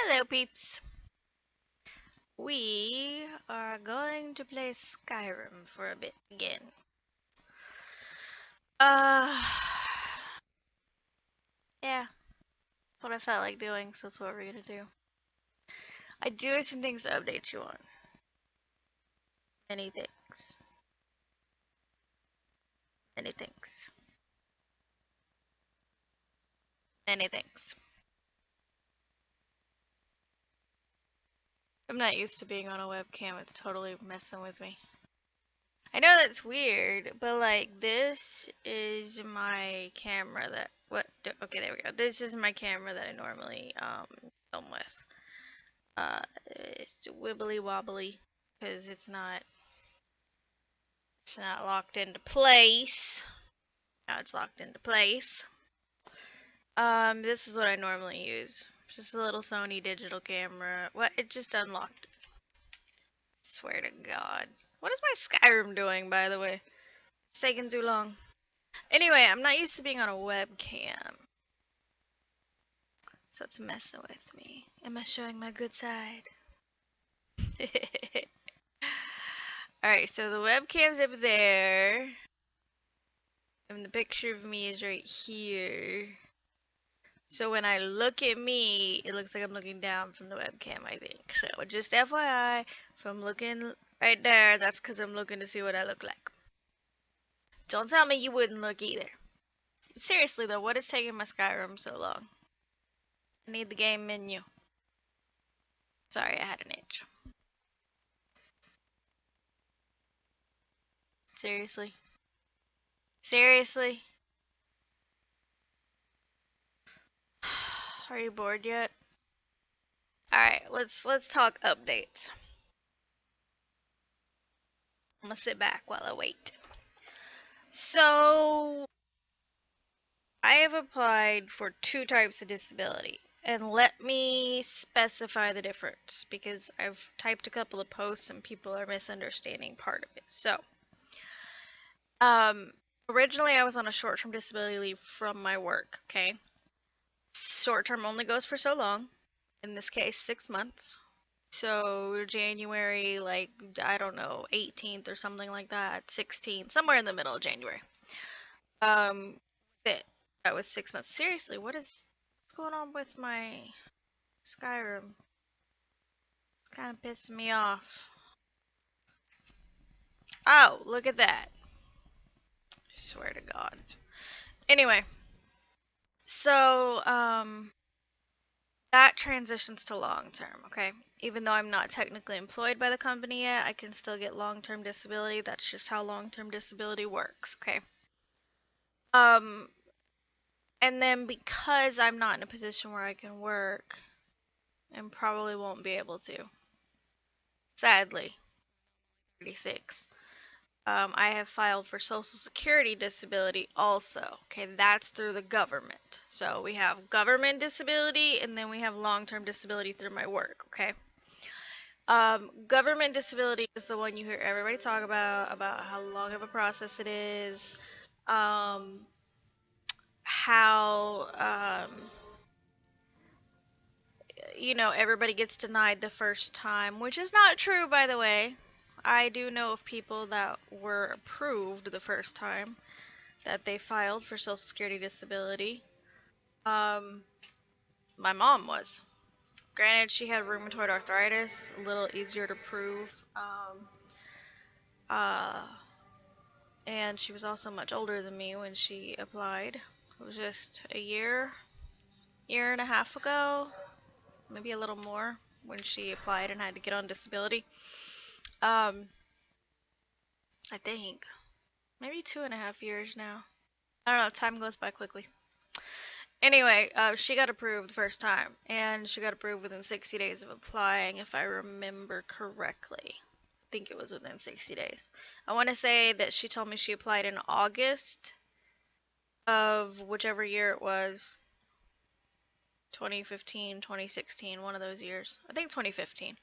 Hello, peeps. We are going to play Skyrim for a bit again. Uh, yeah, that's what I felt like doing, so that's what we're gonna do. I do have some things to update you on. Many things. Many things. Many things. I'm not used to being on a webcam, it's totally messing with me. I know that's weird, but like, this is my camera that, okay, there we go. This is my camera that I normally, film with. It's wibbly wobbly because it's not locked into place. Now it's locked into place. This is what I normally use. Just a little Sony digital camera. What? It just unlocked. Swear to God. What is my Skyrim doing, by the way? It's taking too long. Anyway, I'm not used to being on a webcam. So it's messing with me. Am I showing my good side? Alright, so the webcam's up there. And the picture of me is right here. So when I look at me, it looks like I'm looking down from the webcam, I think. So just FYI, if I'm looking right there, that's because I'm looking to see what I look like. Don't tell me you wouldn't look either. Seriously though, what is taking my Skyrim so long? I need the game menu. Sorry, I had an itch. Seriously? Seriously? Are you bored yet? Alright, let's talk updates. I'm gonna sit back while I wait. So I have applied for 2 types of disability. And let me specify the difference because I've typed a couple of posts and people are misunderstanding part of it. So, originally I was on a short-term disability leave from my work, okay? Short-term only goes for so long. In this case, 6 months. So January, like, I don't know, 18th or something like that, 16th, somewhere in the middle of January. That was 6 months. Seriously, what's going on with my Skyrim? It's kind of pissing me off. Oh, look at that. I swear to God. Anyway, so, that transitions to long term, okay? Even though I'm not technically employed by the company yet, I can still get long-term disability. That's just how long-term disability works, okay? And then because I'm not in a position where I can work, and probably won't be able to, sadly, 36. I have filed for Social Security disability also. Okay, that's through the government. So we have government disability and then we have long-term disability through my work, okay? Government disability is the one you hear everybody talk about how long of a process it is, how, everybody gets denied the first time, which is not true, by the way. I do know of people that were approved the first time that they filed for Social Security disability. My mom was. Granted, she had rheumatoid arthritis, a little easier to prove. And she was also much older than me when she applied. It was just a year and a half ago, maybe a little more, when she applied and had to get on disability. I think maybe 2.5 years now. I don't know, time goes by quickly. Anyway, she got approved the first time, and she got approved within 60 days of applying, if I remember correctly. I think it was within 60 days. I want to say that she told me she applied in August of whichever year it was. 2015, 2016, one of those years. I think 2015.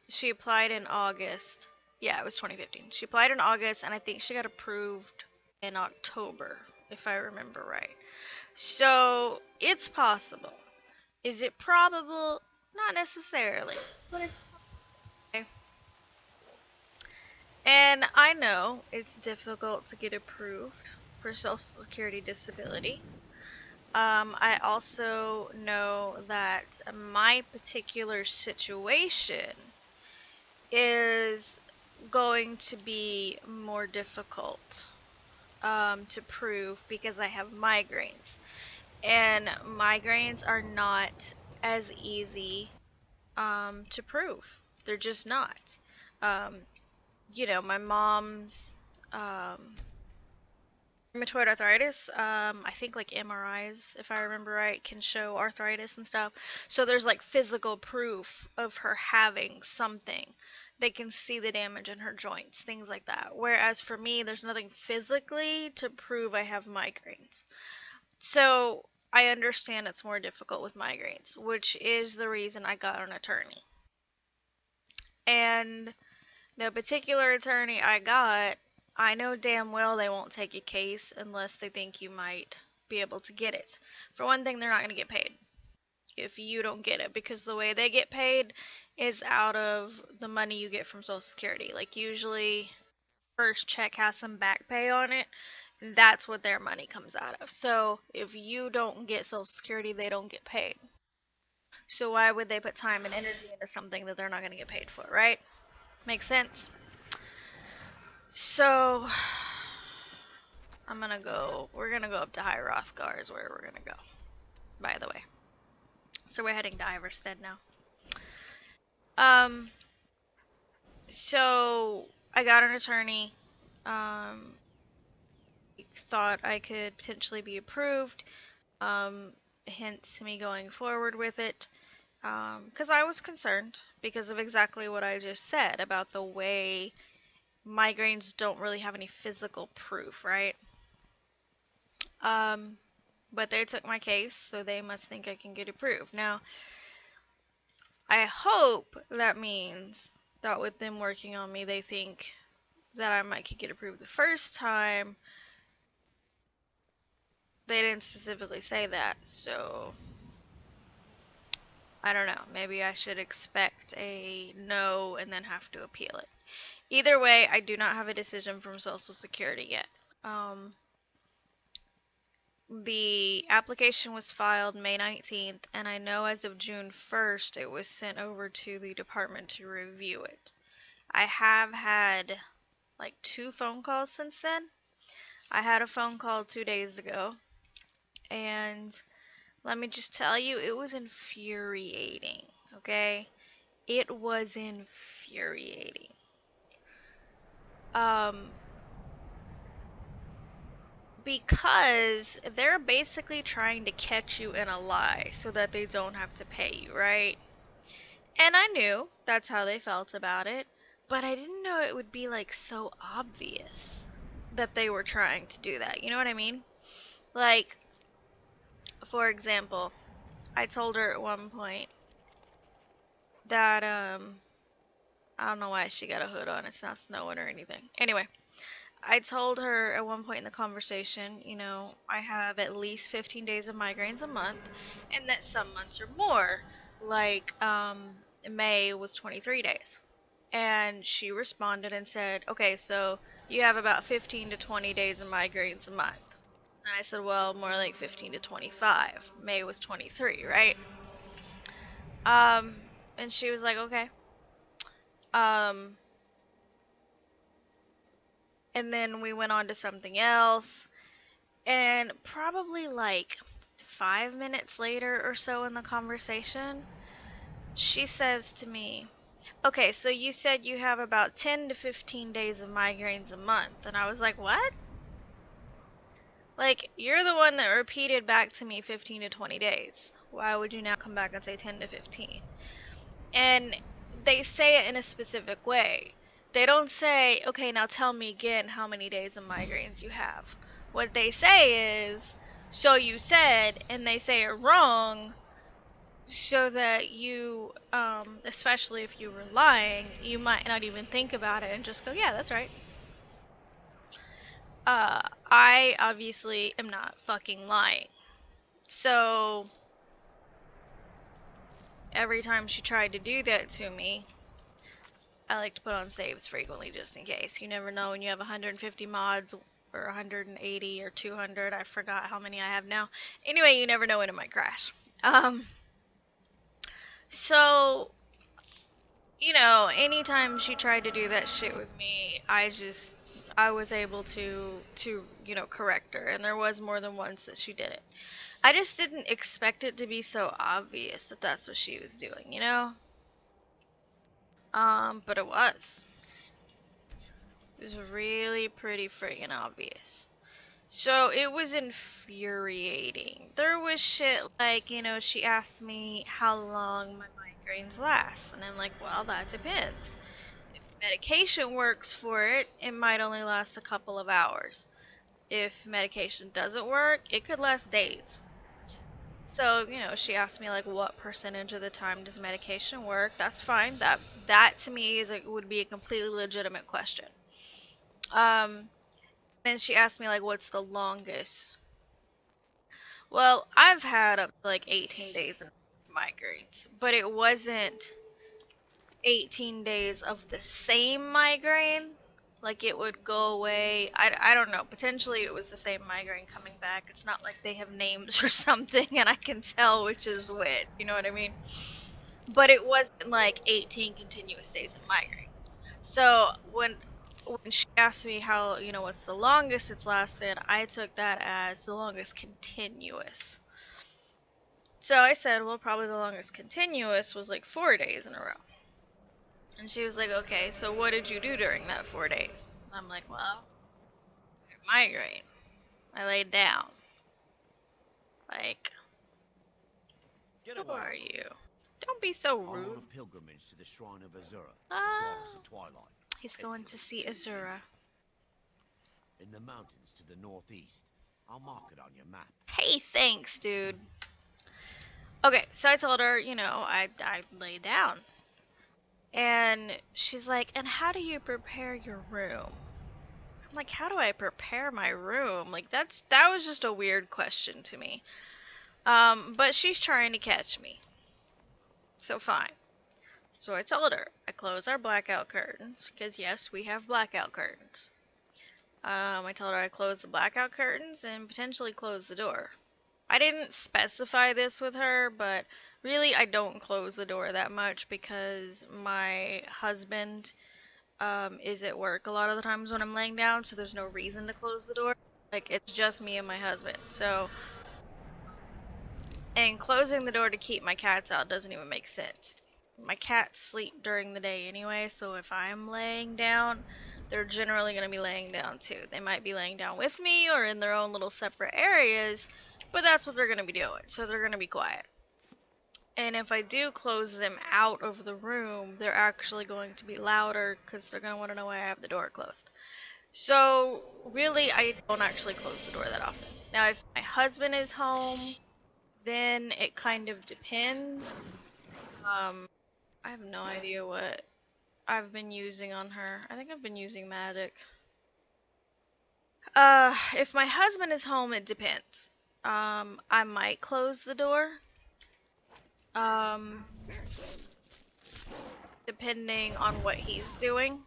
She applied in August. Yeah, it was 2015. She applied in August, and I think she got approved in October, if I remember right. So, it's possible. Is it probable? Not necessarily, but it's okay. And I know it's difficult to get approved for Social Security disability. I also know that my particular situation is going to be more difficult to prove because I have migraines. And migraines are not as easy to prove. They're just not. Um, you know, my mom's rheumatoid arthritis, I think like MRIs, if I remember right, can show arthritis and stuff. So there's like physical proof of her having something. They can see the damage in her joints, things like that. Whereas for me, there's nothing physically to prove I have migraines. So I understand it's more difficult with migraines, which is the reason I got an attorney. And the particular attorney I got, I know damn well they won't take a case unless they think you might be able to get it. For one thing, they're not going to get paid if you don't get it, because the way they get paid is out of the money you get from Social Security. Like usually first check has some back pay on it. That's what their money comes out of. So if you don't get Social Security, they don't get paid. So why would they put time and energy into something that they're not going to get paid for, right? Makes sense. So we're gonna go up to High Rothgar is where we're gonna go, by the way. So we're heading to Iverstead now. Um, so I got an attorney, um, thought I could potentially be approved, hence me going forward with it, because I was concerned because of exactly what I just said about the way migraines don't really have any physical proof, right? Um, but they took my case, so they must think I can get approved. Now, I hope that means that with them working on me, they think that I might could get approved the first time. They didn't specifically say that, so I don't know. Maybe I should expect a no and then have to appeal it. Either way, I do not have a decision from Social Security yet. The application was filed May 19th, and I know as of June 1st it was sent over to the department to review it. I have had like 2 phone calls since then. I had a phone call 2 days ago, and let me just tell you, it was infuriating, okay? It was infuriating. Because they're basically trying to catch you in a lie so that they don't have to pay you, right? And I knew that's how they felt about it, but I didn't know it would be like so obvious that they were trying to do that. You know what I mean? Like, for example, I told her at one point that, I don't know why she got a hood on. It's not snowing or anything. Anyway, I told her at one point in the conversation, you know, I have at least 15 days of migraines a month, and that some months are more. Like, May was 23 days. And she responded and said, okay, so you have about 15 to 20 days of migraines a month. And I said, well, more like 15 to 25. May was 23, right? Um, and she was like, okay. Um, and then we went on to something else. And probably like 5 minutes later or so in the conversation, she says to me, okay, so you said you have about 10 to 15 days of migraines a month. And I was like, what? Like, you're the one that repeated back to me 15 to 20 days. Why would you now come back and say 10 to 15? And they say it in a specific way. They don't say, okay, now tell me again how many days of migraines you have. What they say is, so you said, and they say it wrong, so that you, especially if you were lying, you might not even think about it and just go, yeah, that's right. I obviously am not fucking lying. So, every time she tried to do that to me, I like to put on saves frequently just in case. You never know when you have 150 mods or 180 or 200. I forgot how many I have now. Anyway, you never know when it might crash. So, you know, anytime she tried to do that shit with me, I was able to, you know, correct her. And there was more than once that she did it. I just didn't expect it to be so obvious that that's what she was doing, you know? But it was. It was really pretty friggin' obvious. So it was infuriating. There was shit like, you know, she asked me how long my migraines last. And I'm like, well, that depends. If medication works for it, it might only last a couple of hours. If medication doesn't work, it could last days. So, you know, she asked me like what percentage of the time does medication work? That's fine. That to me would be a completely legitimate question. Then she asked me like what's the longest. Well, I've had up to like 18 days of migraines, but it wasn't 18 days of the same migraine. Like it would go away. I don't know. Potentially it was the same migraine coming back. It's not like they have names or something and I can tell which is which. You know what I mean? But it wasn't like 18 continuous days of migraine. So when she asked me how, you know, what's the longest it's lasted, I took that as the longest continuous. So I said, well, probably the longest continuous was like 4 days in a row. And she was like, okay, so what did you do during that 4 days? I'm like, well, migraine. I laid down. Like, who are you? Don't be so rude. I'm on a pilgrimage to the shrine of Azura, the Ah, goddess of twilight. he's going to see Azura. In the mountains to the northeast. I'll mark it on your map. Hey, thanks, dude. Okay, so I told her, you know, I laid down. And she's like, and how do you prepare your room? I'm like, how do I prepare my room? Like that was just a weird question to me. But she's trying to catch me. So fine. So I told her, I close our blackout curtains, because yes, we have blackout curtains. I told her I close the blackout curtains and potentially close the door. I didn't specify this with her, but really I don't close the door that much because my husband is at work a lot of the times when I'm laying down, so there's no reason to close the door. Like, it's just me and my husband. So, and closing the door to keep my cats out doesn't even make sense. My cats sleep during the day anyway, so if I'm laying down, they're generally going to be laying down too. They might be laying down with me or in their own little separate areas, but that's what they're going to be doing, so they're going to be quiet. And if I do close them out of the room, they're actually going to be louder because they're going to want to know why I have the door closed. So, really, I don't actually close the door that often. Now, if my husband is home, then it kind of depends. I have no idea what I've been using on her. I think I've been using magic. If my husband is home, it depends. I might close the door. Um, depending on what he's doing.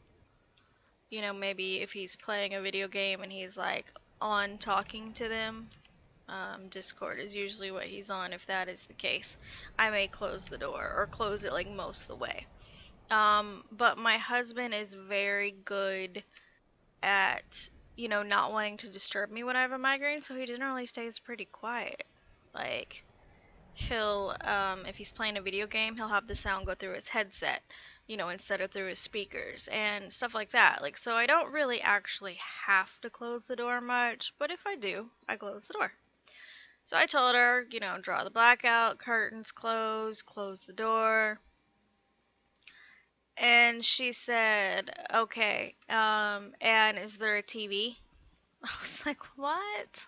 You know, maybe if he's playing a video game and he's like on talking to them. Discord is usually what he's on. If that is the case, I may close the door or close it like most of the way. But my husband is very good at, you know, not wanting to disturb me when I have a migraine, so he generally stays pretty quiet. Like, he'll, if he's playing a video game, he'll have the sound go through his headset, you know, instead of through his speakers and stuff like that. Like, so I don't really actually have to close the door much, but if I do, I close the door. So I told her, you know, draw the blackout, curtains close the door. And she said, okay, and is there a TV? I was like, what?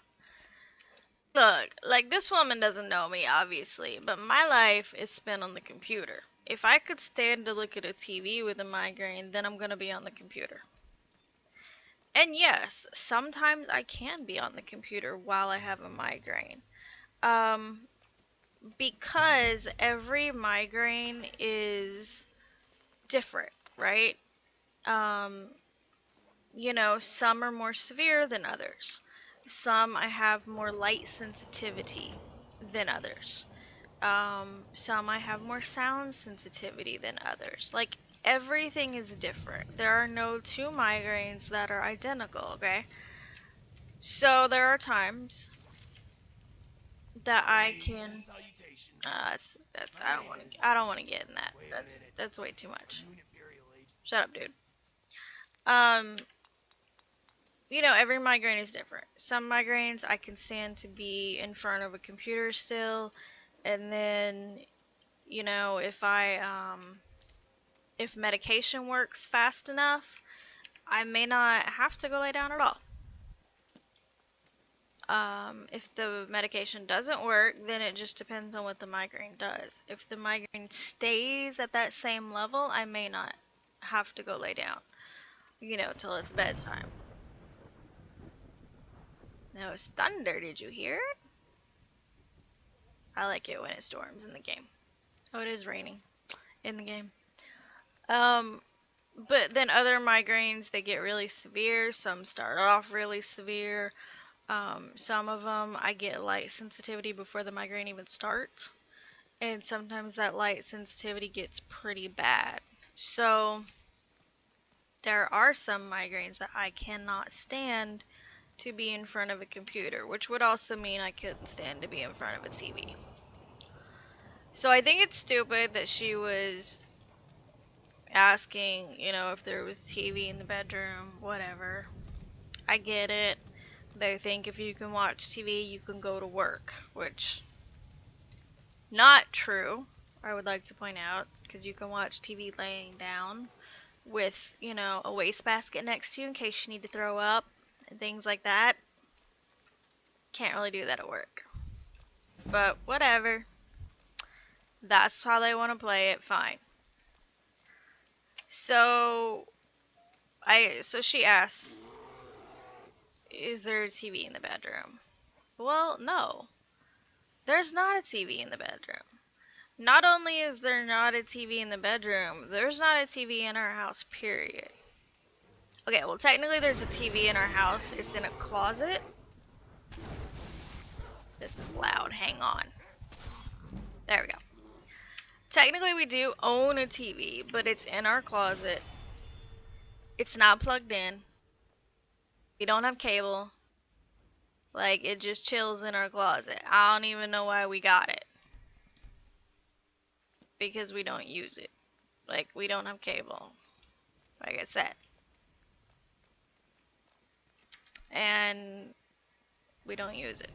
Look, like this woman doesn't know me, obviously, but my life is spent on the computer. If I could stand to look at a TV with a migraine, then I'm gonna be on the computer. And yes, sometimes I can be on the computer while I have a migraine. Um, because every migraine is different, right? Um, some are more severe than others. Some I have more light sensitivity than others. Some I have more sound sensitivity than others. Like, everything is different. There are no two migraines that are identical, okay? So there are times that I can. That's I don't want to get in that. That's way too much. Shut up, dude. Um, every migraine is different. Some migraines I can stand to be in front of a computer still, and then, if medication works fast enough, I may not have to go lay down at all. If the medication doesn't work, then it just depends on what the migraine does. If the migraine stays at that same level, I may not have to go lay down, till it's bedtime. That was thunder, did you hear it? I like it when it storms in the game. Oh, it is raining in the game. Um, but then other migraines, they get really severe. Some start off really severe. Some of them I get light sensitivity before the migraine even starts. And sometimes that light sensitivity gets pretty bad. So there are some migraines that I cannot stand to be in front of a computer, which would also mean I couldn't stand to be in front of a TV. So I think it's stupid that she was asking, if there was TV in the bedroom, whatever. I get it. They think if you can watch TV, you can go to work, which not true. I would like to point out, because you can watch TV laying down with, a wastebasket next to you in case you need to throw up and things like that. Can't really do that at work. But whatever. That's how they want to play it, fine. So she asks, is there a TV in the bedroom? Well, no. There's not a TV in the bedroom. Not only is there not a TV in the bedroom, there's not a TV in our house, period. Okay, well, technically there's a TV in our house. It's in a closet. This is loud. Hang on. There we go. Technically we do own a TV, but it's in our closet. It's not plugged in. We don't have cable. Like, it just chills in our closet. I don't even know why we got it. Because we don't use it. Like, we don't have cable. Like I said. And we don't use it.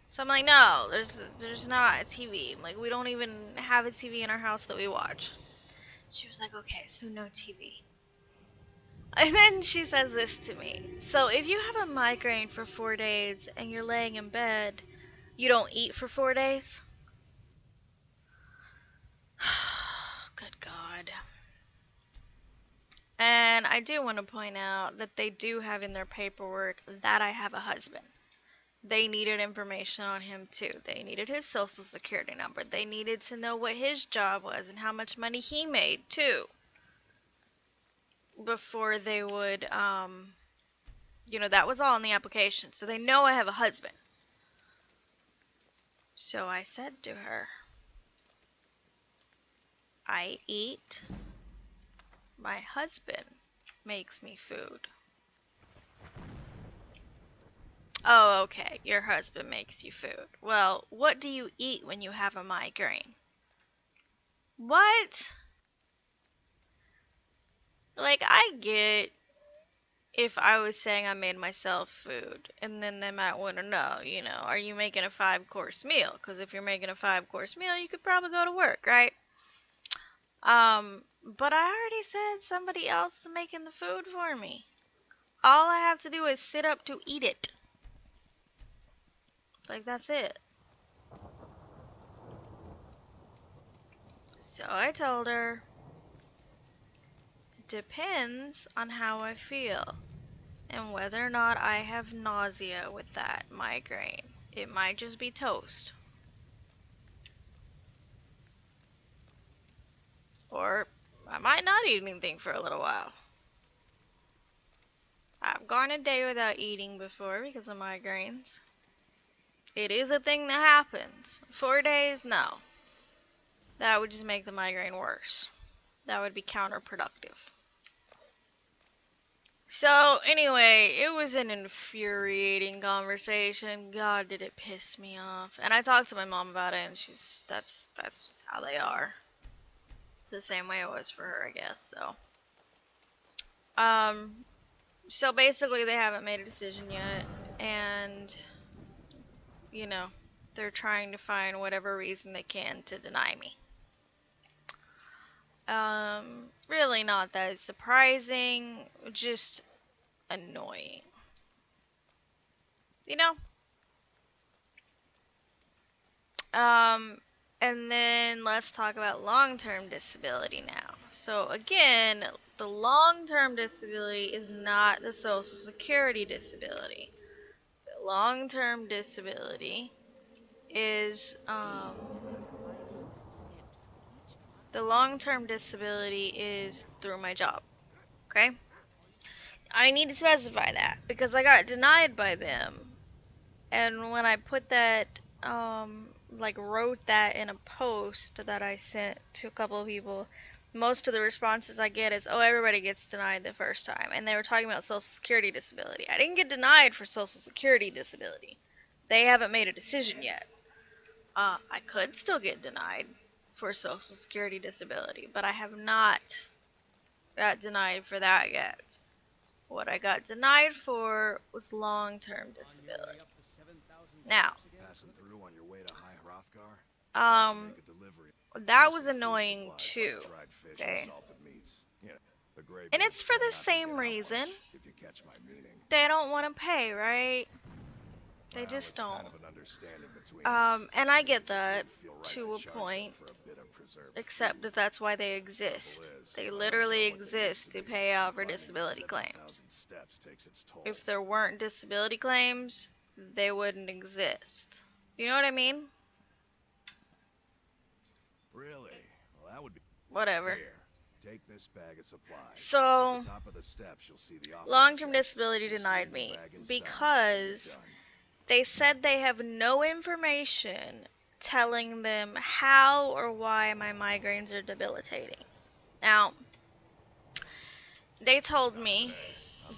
So I'm like, no, there's not a TV. Like, we don't even have a TV in our house that we watch. She was like, okay, so no TV. And then she says this to me. So if you have a migraine for 4 days and you're laying in bed, you don't eat for 4 days? Good God. And I do want to point out that they do have in their paperwork that I have a husband. They needed information on him too. They needed his social security number. They needed to know what his job was and how much money he made too. Before they would, that was all in the application. So they know I have a husband. So I said to her, I eat. My husband makes me food. Oh, okay. Your husband makes you food. Well, what do you eat when you have a migraine? What? Like, I get if I was saying I made myself food, and then they might want to know, are you making a 5-course meal? Because if you're making a 5-course meal, you could probably go to work, right? But I already said somebody else is making the food for me. All I have to do is sit up to eat it. Like, that's it. So I told her, it depends on how I feel and whether or not I have nausea with that migraine. It might just be toast. Or I might not eat anything for a little while. I've gone a day without eating before because of migraines. It is a thing that happens. 4 days? No. That would just make the migraine worse. That would be counterproductive. So, anyway, it was an infuriating conversation. God, did it piss me off. And I talked to my mom about it, and that's just how they are. It's the same way it was for her, I guess. Um, so basically, they haven't made a decision yet, and you know, they're trying to find whatever reason they can to deny me. Really not that surprising, just annoying. You know? Um, and then let's talk about long-term disability now. So again, the long-term disability is not the Social Security disability. The long-term disability is the long-term disability is through my job. Okay? I need to specify that because I got denied by them. And when I put that, like wrote that in a post that I sent to a couple of people, most of the responses I get is, oh, everybody gets denied the first time. And they were talking about Social Security disability. I didn't get denied for Social Security disability. They haven't made a decision yet. I could still get denied for Social Security disability, but I have not got denied for that yet. What I got denied for was long-term disability. Now, um, that was annoying too. Okay. And it's for the same reason. They don't want to pay, right? They just don't. And I get that to a point, except that that's why they exist. They literally exist to pay out for disability claims. If there weren't disability claims, they wouldn't exist. You know what I mean? Really? Well, that would be Whatever. Here, take this bag of supplies. So, At the top of the steps, you'll see the office long-term check. disability Just denied leave the me bag inside. because You're done. they said they have no information telling them how or why my migraines are debilitating. Now, they told me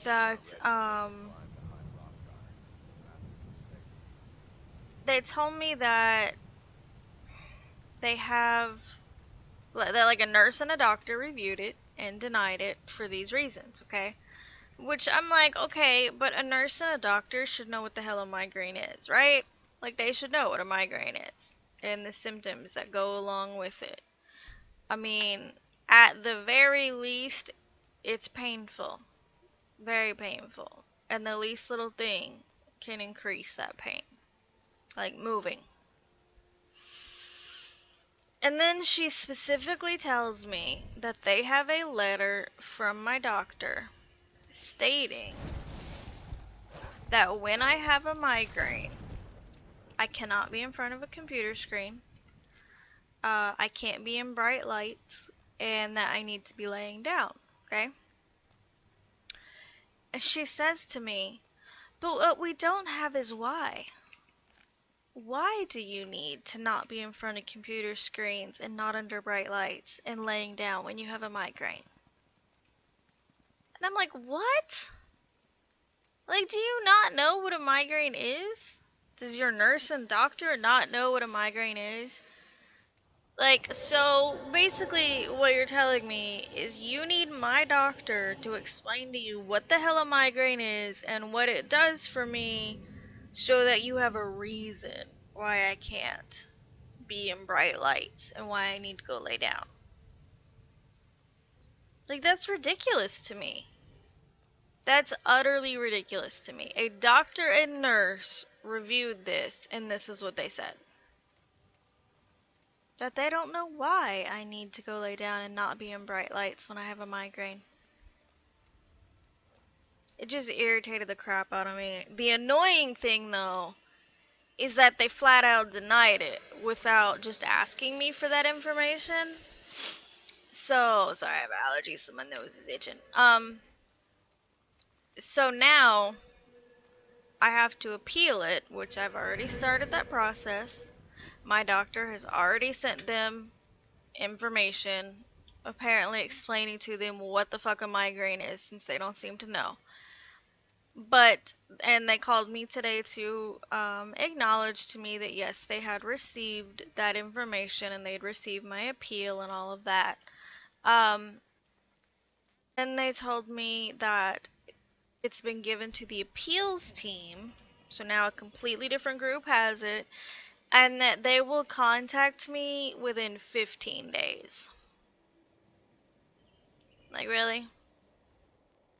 that they told me that they have that like a nurse and a doctor reviewed it and denied it for these reasons, okay? Which I'm like, okay, but a nurse and a doctor should know what the hell a migraine is, right? Like they should know what a migraine is and the symptoms that go along with it. I mean, at the very least, it's painful. Very painful. And the least little thing can increase that pain. Like moving. And then she specifically tells me that they have a letter from my doctor stating that when I have a migraine, I cannot be in front of a computer screen, I can't be in bright lights, and that I need to be laying down, okay? And she says to me, but what we don't have is why. Why do you need to not be in front of computer screens and not under bright lights and laying down when you have a migraine? And I'm like, what? Like, do you not know what a migraine is? Does your nurse and doctor not know what a migraine is? Like, so basically what you're telling me is you need my doctor to explain to you what the hell a migraine is and what it does for me so that you have a reason why I can't be in bright lights and why I need to go lay down. Like, that's ridiculous to me. That's utterly ridiculous to me. A doctor and nurse reviewed this, and this is what they said. That they don't know why I need to go lay down and not be in bright lights when I have a migraine. It just irritated the crap out of me. The annoying thing, though, is that they flat out denied it without just asking me for that information. So sorry, I have allergies, so my nose is itching. So now I have to appeal it, which I've already started that process. My doctor has already sent them information, apparently explaining to them what the fuck a migraine is, since they don't seem to know. But, and they called me today to acknowledge to me that yes, they had received that information and they'd received my appeal and all of that. Um, and they told me that it's been given to the appeals team, so now a completely different group has it, and that they will contact me within 15 days. Like, really?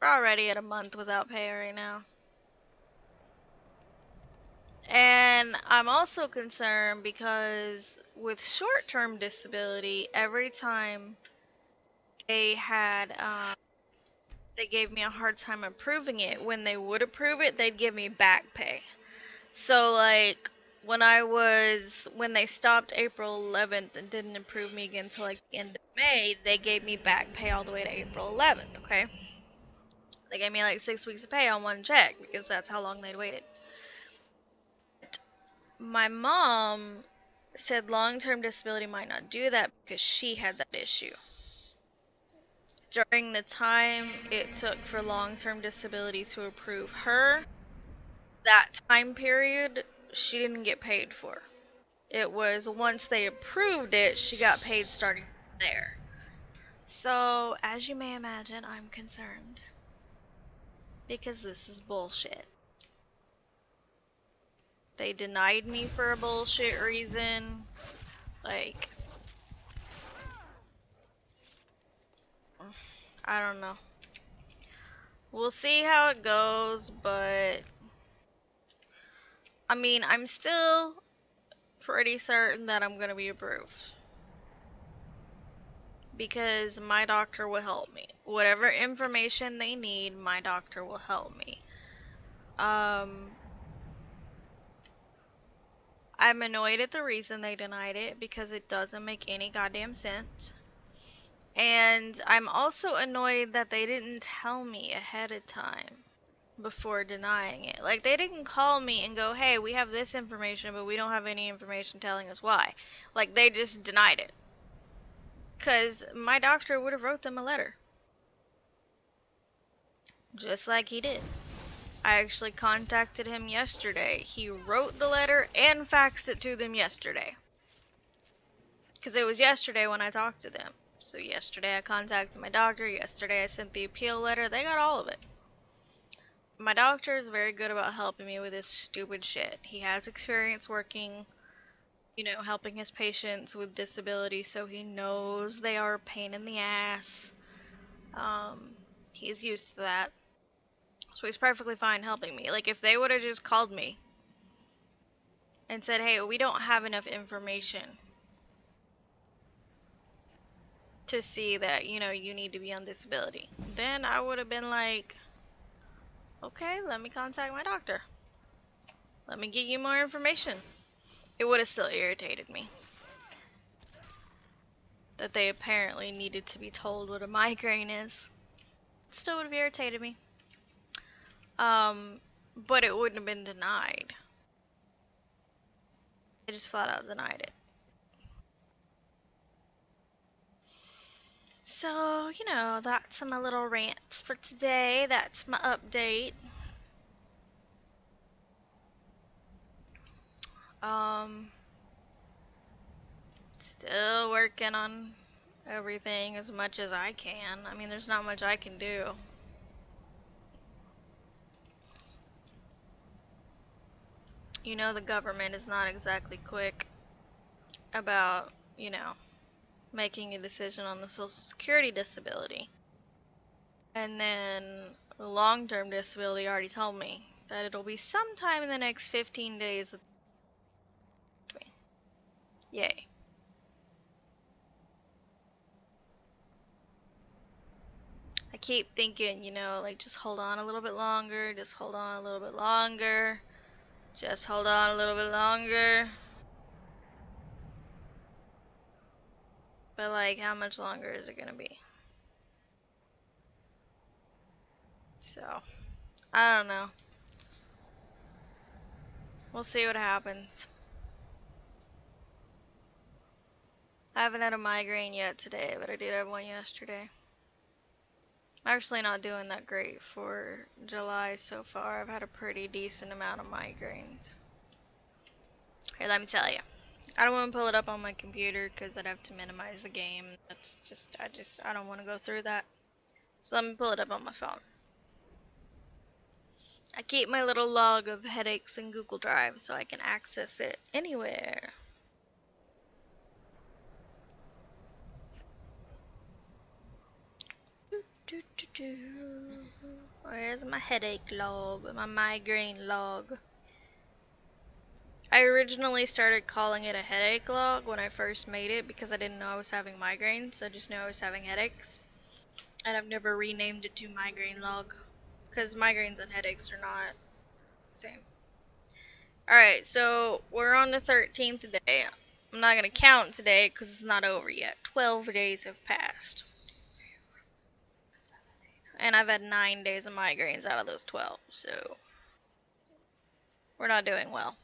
We're already at a month without pay right now. And I'm also concerned because with short-term disability, every time they had, they gave me a hard time approving it. When they would approve it, they'd give me back pay. So, like, when they stopped April 11th and didn't approve me again until like the end of May, they gave me back pay all the way to April 11th, okay? They gave me like 6 weeks of pay on one check because that's how long they'd waited. My mom said long-term disability might not do that because she had that issue. During the time it took for long-term disability to approve her, that time period, she didn't get paid for. It was once they approved it, she got paid starting there. So, as you may imagine, I'm concerned. Because this is bullshit. They denied me for a bullshit reason. Like, I don't know. We'll see how it goes, but I mean, I'm still pretty certain that I'm gonna be approved. Because my doctor will help me. Whatever information they need, my doctor will help me. I'm annoyed at the reason they denied it because it doesn't make any goddamn sense. And I'm also annoyed that they didn't tell me ahead of time before denying it. Like, they didn't call me and go, hey, we have this information, but we don't have any information telling us why. Like, they just denied it. Because my doctor would have wrote them a letter. Just like he did. I actually contacted him yesterday. He wrote the letter and faxed it to them yesterday. Because it was yesterday when I talked to them. So yesterday I contacted my doctor. Yesterday I sent the appeal letter. They got all of it. My doctor is very good about helping me with this stupid shit. He has experience working, you know, helping his patients with disabilities, so he knows they are a pain in the ass. He's used to that. So he's perfectly fine helping me. Like, if they would have just called me and said, hey, we don't have enough information to see that, you know, you need to be on disability, then I would have been like, okay, let me contact my doctor. Let me get you more information. It would have still irritated me that they apparently needed to be told what a migraine is. Still would have irritated me. But it wouldn't have been denied. They just flat out denied it. So, you know, that's my little rants for today. That's my update. Still working on everything as much as I can. I mean, there's not much I can do. You know, the government is not exactly quick about, you know, making a decision on the Social Security disability. And then the long-term disability already told me that it'll be sometime in the next 15 days. Yay. I keep thinking, you know, like, just hold on a little bit longer, just hold on a little bit longer, just hold on a little bit longer. But like, how much longer is it gonna be? So, I don't know. We'll see what happens. I haven't had a migraine yet today, but I did have one yesterday. I'm actually not doing that great for July so far. I've had a pretty decent amount of migraines. Here, let me tell you. I don't want to pull it up on my computer because I'd have to minimize the game. That's just, I don't want to go through that. So let me pull it up on my phone. I keep my little log of headaches in Google Drive so I can access it anywhere. Where's my headache log? My migraine log. I originally started calling it a headache log when I first made it because I didn't know I was having migraines. I just knew I was having headaches. And I've never renamed it to migraine log because migraines and headaches are not the same. Alright, so we're on the 13th day. I'm not going to count today because it's not over yet. 12 days have passed. And I've had 9 days of migraines out of those 12, so we're not doing well.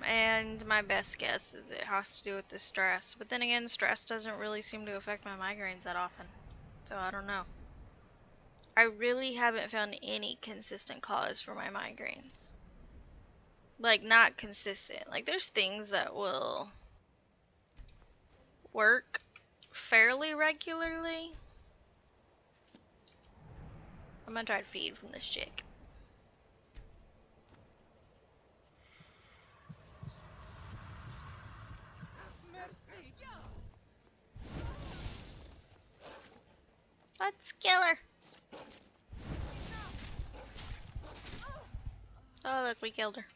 And my best guess is it has to do with the stress. But then again, stress doesn't really seem to affect my migraines that often. So I don't know. I really haven't found any consistent cause for my migraines. Like, not consistent. Like, there's things that will work fairly regularly. I'm gonna try to feed from this chick. Let's kill her. Oh, look, we killed her.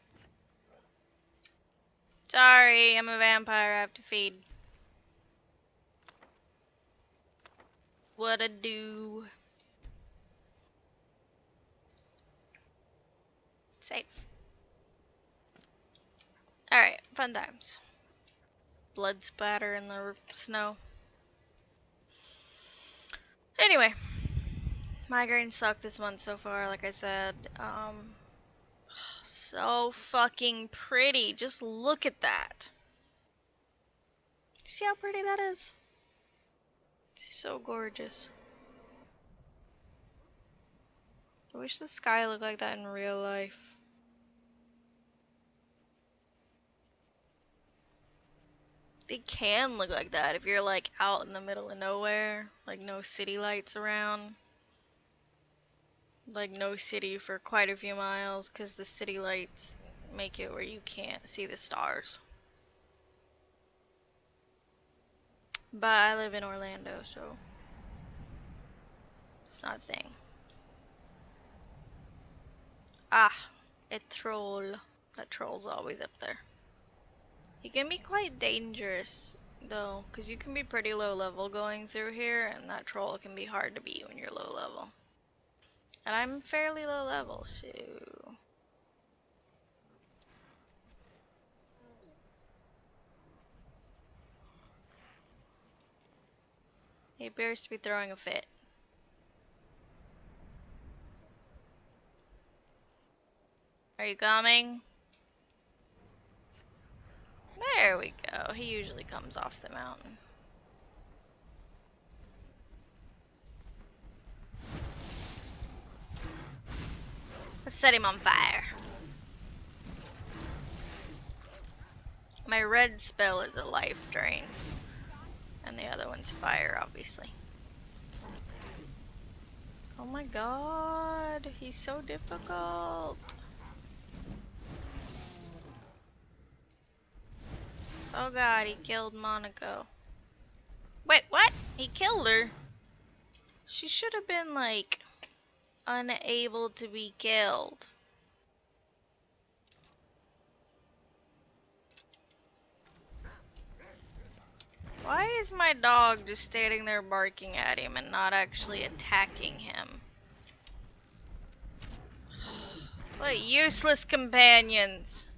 Sorry, I'm a vampire. I have to feed. What a do. Safe. Alright, fun times. Blood splatter in the snow. Anyway, migraines suck this month so far, like I said. So fucking pretty. Just look at that. See how pretty that is? So gorgeous. I wish the sky looked like that in real life. It can look like that if you're like out in the middle of nowhere, like no city lights around. Like no city for quite a few miles because the city lights make it where you can't see the stars. But I live in Orlando, so it's not a thing. Ah, a troll. That troll's always up there. He can be quite dangerous though, because you can be pretty low level going through here, and that troll can be hard to beat when you're low level. And I'm fairly low level, so... He appears to be throwing a fit. Are you coming? There we go. He usually comes off the mountain. Let's set him on fire. My red spell is a life drain. And the other one's fire, obviously. Oh my god, he's so difficult. Oh god, he killed Monaco. Wait, what? He killed her? She should have been, like, unable to be killed. Why is my dog just standing there barking at him and not actually attacking him? What useless companions.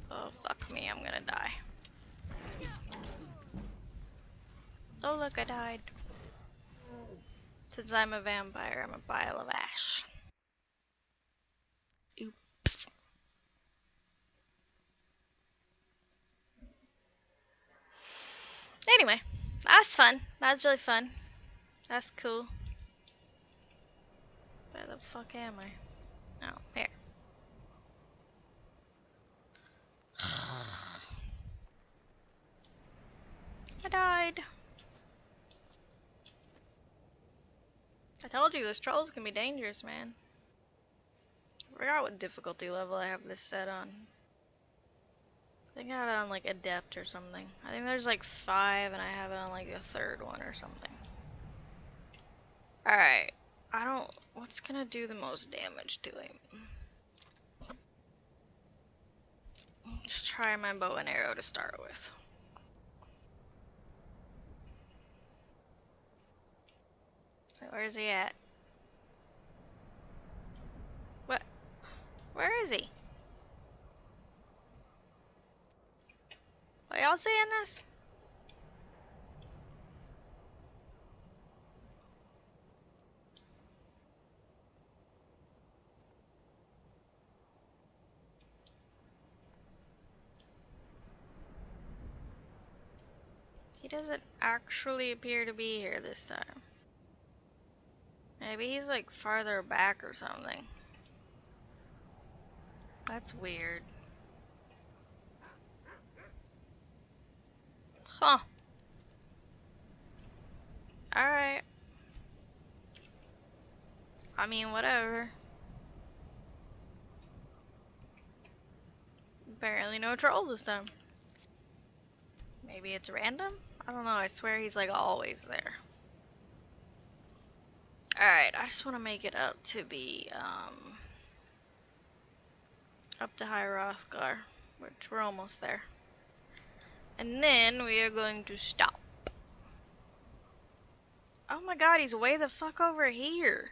Oh, fuck me. me, I'm gonna die. Oh look, I died. Since I'm a vampire, I'm a pile of ash. Oops. Anyway, that's fun. That's really fun. That's cool. Where the fuck am I? Oh, here. I died. I told you, those trolls can be dangerous, man. I forgot what difficulty level I have this set on. I think I have it on like adept or something. I think there's like 5 and I have it on like the 3rd one or something. Alright. I don't... What's gonna do the most damage to him? Let's try my bow and arrow to start with. Where's he at? What? Where is he? Are y'all seeing this? He doesn't actually appear to be here this time. Maybe he's like farther back or something. That's weird. Huh. Alright. I mean, whatever. Apparently no troll this time. Maybe it's random? I don't know, I swear he's like always there. Alright, I just want to make it up to the, up to High Rothgar, which we're almost there. And then we are going to stop. Oh my god, he's way the fuck over here.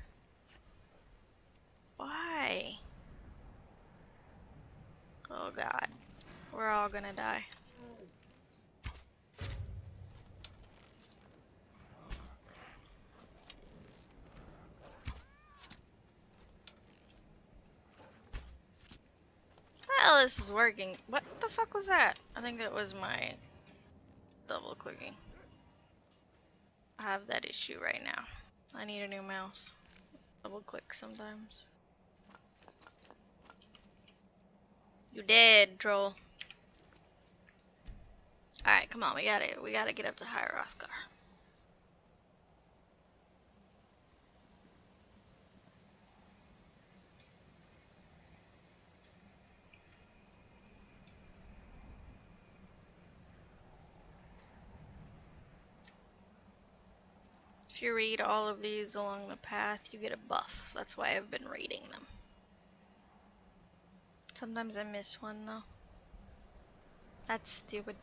Why? Oh god. We're all gonna die. Well, this is working. What the fuck was that? I think that was my double clicking. I have that issue right now. I need a new mouse. Double click sometimes. You dead, troll. Alright, come on, we gotta get up to High Rothgar. If you read all of these along the path, you get a buff. That's why I've been reading them. Sometimes I miss one though. That's stupid.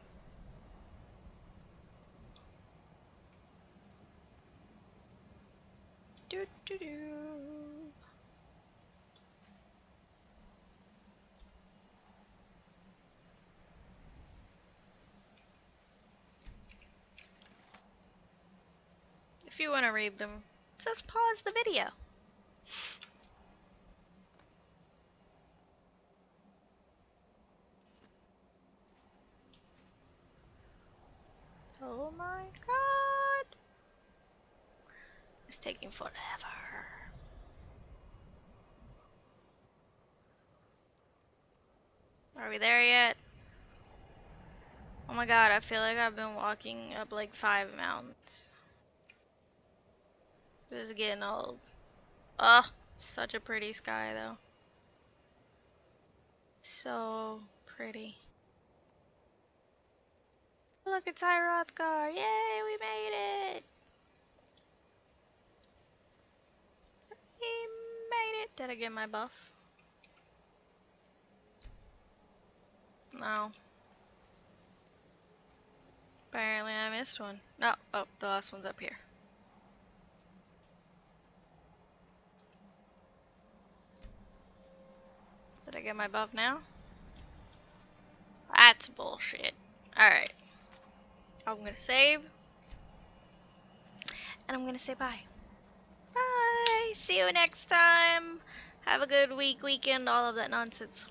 Do do do. If you want to read them, just pause the video. Oh my god. It's taking forever. Are we there yet? Oh my god, I feel like I've been walking up like 5 mountains. This is getting old. Oh, such a pretty sky though. So pretty. Look, it's High Rothgar. Yay, we made it. We made it. Did I get my buff? No. Apparently I missed one. No, oh, the last one's up here. Did I get my buff now? That's bullshit. Alright. I'm gonna save. And I'm gonna say bye. Bye. See you next time. Have a good week, weekend, all of that nonsense.